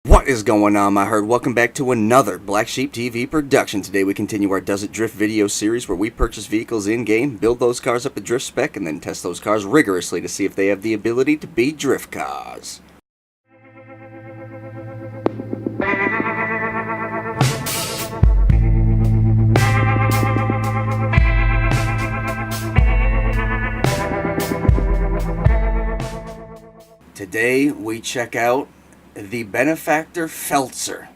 What is going on, my herd? Welcome back to another Black Sheep TV production. Today we continue our Does It Drift video series where we purchase vehicles in-game, build those cars up to drift spec, and then test those cars rigorously to see if they have the ability to be drift cars. Today we check out the Benefactor Feltzer.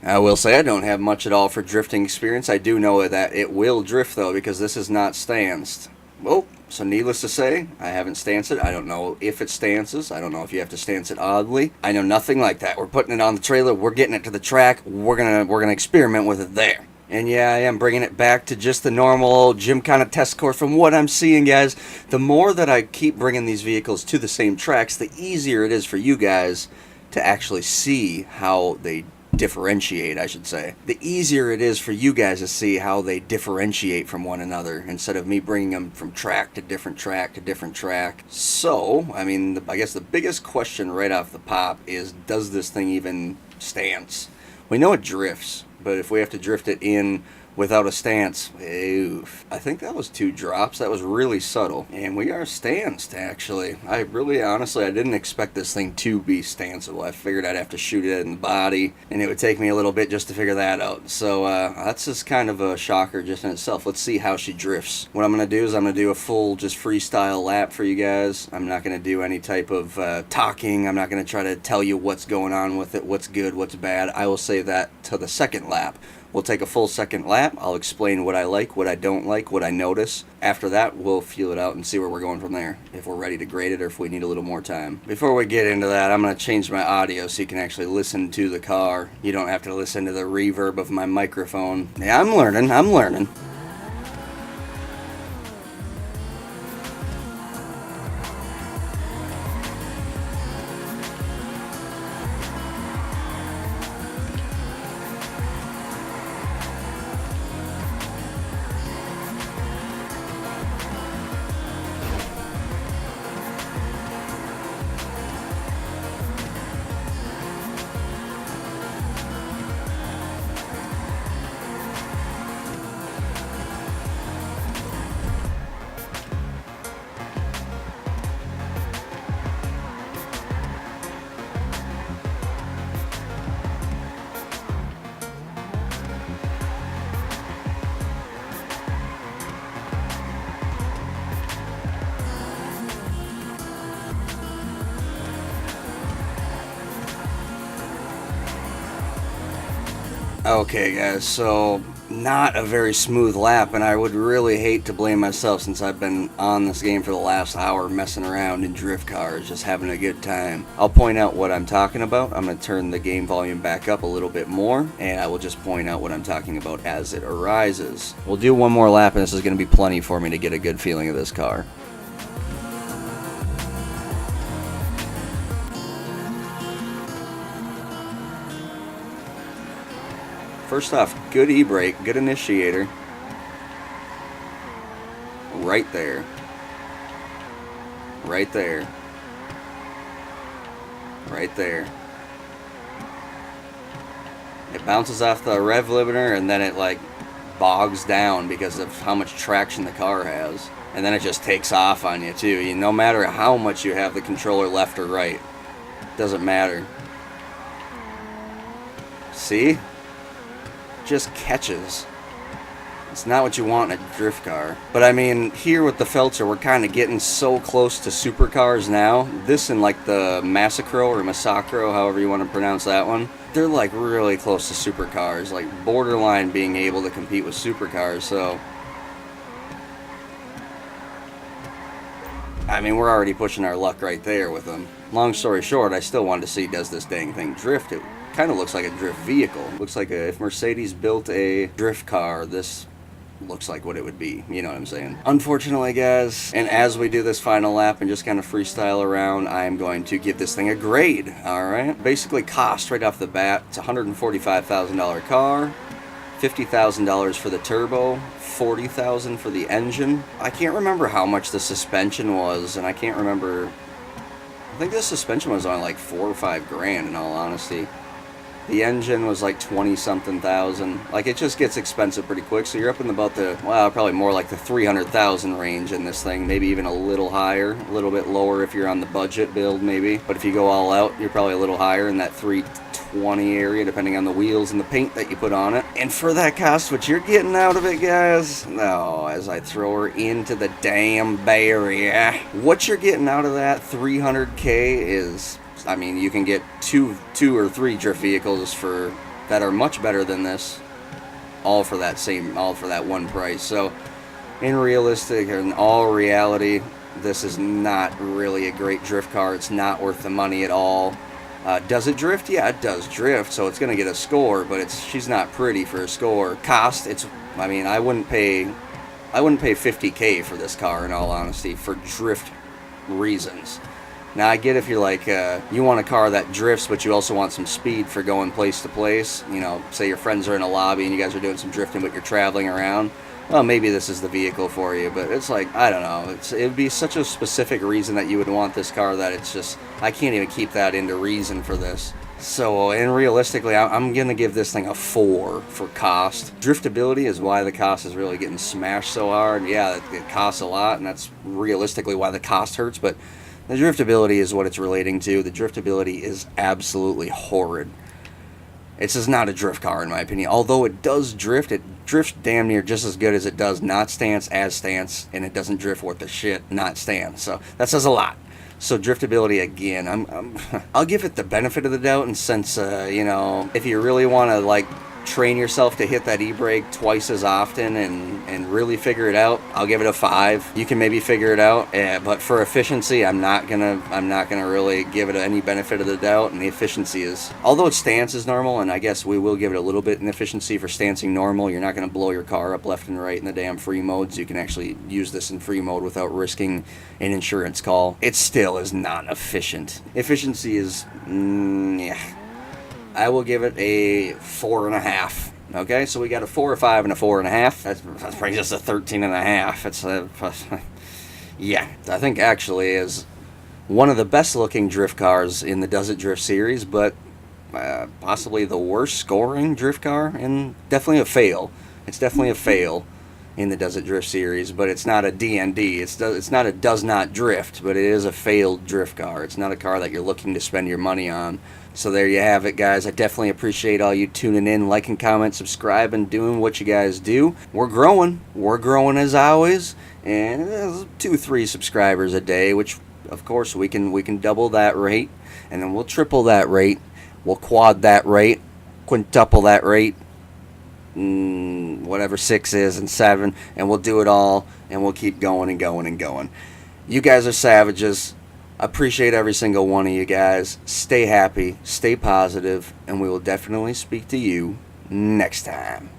I will say I don't have much at all for drifting experience. I do know that it will drift though, because this is not stanced. Well, so needless to say, I haven't stanced it. I don't know if it stances. I don't know if you have to stance it oddly. I know nothing like that. We're putting it on the trailer. We're getting it to the track. We're gonna experiment with it there. And yeah, I am bringing it back to just the normal old gym kind of test course. From what I'm seeing, guys, the more that I keep bringing these vehicles to the same tracks, the easier it is for you guys to actually see how they differentiate, I should say. The easier it is for you guys to see how they differentiate from one another instead of me bringing them from track to different track to different track. So, I mean, I guess the biggest question right off the pop is, does this thing even stance? We know it drifts, but if we have to drift it in without a stance, oof. I think that was 2 drops. That was really subtle. And we are stanced, actually. I didn't expect this thing to be stanceable. I figured I'd have to shoot it in the body, and it would take me a little bit just to figure that out. So that's just kind of a shocker just in itself. Let's see how she drifts. What I'm going to do is I'm going to do a full just freestyle lap for you guys. I'm not going to do any type of talking. I'm not going to try to tell you what's going on with it, what's good, what's bad. I will say that to the second lap. We'll take a full second lap. I'll explain what I like, what I don't like, what I notice. After that, we'll feel it out and see where we're going from there, if we're ready to grade it or if we need a little more time. Before we get into that, I'm going to change my audio so you can actually listen to the car. You don't have to listen to the reverb of my microphone. Yeah, I'm learning. Okay, guys, so not a very smooth lap, and I would really hate to blame myself since I've been on this game for the last hour messing around in drift cars, just having a good time. I'll point out what I'm talking about. I'm going to turn the game volume back up a little bit more, and I will just point out what I'm talking about as it arises. We'll do one more lap, and this is going to be plenty for me to get a good feeling of this car. First off, good e-brake, good initiator. Right there. Right there. Right there. It bounces off the rev limiter and then it like bogs down because of how much traction the car has. And then it just takes off on you too. No matter how much you have the controller left or right, doesn't matter. See? Just catches. It's not what you want in a drift car. But I mean, here with the Feltzer, we're kind of getting so close to supercars now. This and like the Massacro or Massacro, however you want to pronounce that one, they're like really close to supercars, like borderline being able to compete with supercars. So I mean, we're already pushing our luck right there with them. Long story short, I still wanted to see, does this dang thing drift? It kind of looks like a drift vehicle. Looks like if Mercedes built a drift car, this looks like what it would be. You know what I'm saying? Unfortunately, guys, and as we do this final lap and just kind of freestyle around, I am going to give this thing a grade. Alright? Basically, cost right off the bat, it's a $145,000 car. $50,000 for the turbo, $40,000 for the engine. I can't remember how much the suspension was, and I can't remember I think the suspension was on like 4 or 5 grand, in all honesty. The engine was like 20 something thousand. Like, it just gets expensive pretty quick. So you're up in about the, well, probably more like the 300,000 range in this thing. Maybe even a little higher, a little bit lower if you're on the budget build, maybe. But if you go all out, you're probably a little higher in that 320 area, depending on the wheels and the paint that you put on it. And for that cost, what you're getting out of it, guys, no, as I throw her into the damn barrier, what you're getting out of that 300K is, I mean, you can get two or three drift vehicles for that are much better than this, all for that one price. So, in all reality, this is not really a great drift car. It's not worth the money at all. Does it drift? Yeah, it does drift. So it's gonna get a score, but she's not pretty for a score. Cost? I mean, I wouldn't pay 50K for this car, in all honesty, for drift reasons. Now, I get if you're like, you want a car that drifts, but you also want some speed for going place to place. You know, say your friends are in a lobby and you guys are doing some drifting, but you're traveling around. Well, maybe this is the vehicle for you, but it's like, I don't know. It'd be such a specific reason that you would want this car that it's just, I can't even keep that into reason for this. So, and realistically, I'm going to give this thing a 4 for cost. Driftability is why the cost is really getting smashed so hard. Yeah, it costs a lot, and that's realistically why the cost hurts, but the driftability is what it's relating to. The driftability is absolutely horrid. It's just not a drift car, in my opinion. Although it does drift, it drifts damn near just as good as it does not stance as stance, and it doesn't drift worth the shit not stance. So that says a lot. So driftability, again, I'll give it the benefit of the doubt, and since you know, if you really want to like train yourself to hit that e-brake twice as often and really figure it out, I'll give it a 5. You can maybe figure it out, but for efficiency, I'm not gonna really give it any benefit of the doubt. And the efficiency is, although its stance is normal, and I guess we will give it a little bit in efficiency for stancing normal, you're not gonna blow your car up left and right in the damn free modes. You can actually use this in free mode without risking an insurance call. It still is not efficient. Efficiency is, yeah. I will give it a 4.5. Okay, so we got a 4, a 5, and a 4.5. That brings us to 13.5. It's yeah, I think actually is one of the best looking drift cars in the Does It Drift series, but possibly the worst scoring drift car, and definitely a fail. It's definitely a fail in the Does It Drift series, but it's not a DND. It's not a does not drift, but it is a failed drift car. It's not a car that you're looking to spend your money on. So there you have it, guys. I definitely appreciate all you tuning in, liking, comment, subscribing, doing what you guys do. We're growing. We're growing as always. And 2-3 subscribers a day, which of course we can double that rate, and then we'll triple that rate. We'll quad that rate, quintuple that rate, whatever 6 is, and 7, and we'll do it all, and we'll keep going and going and going. You guys are savages. Appreciate every single one of you guys. Stay happy, stay positive, and we will definitely speak to you next time.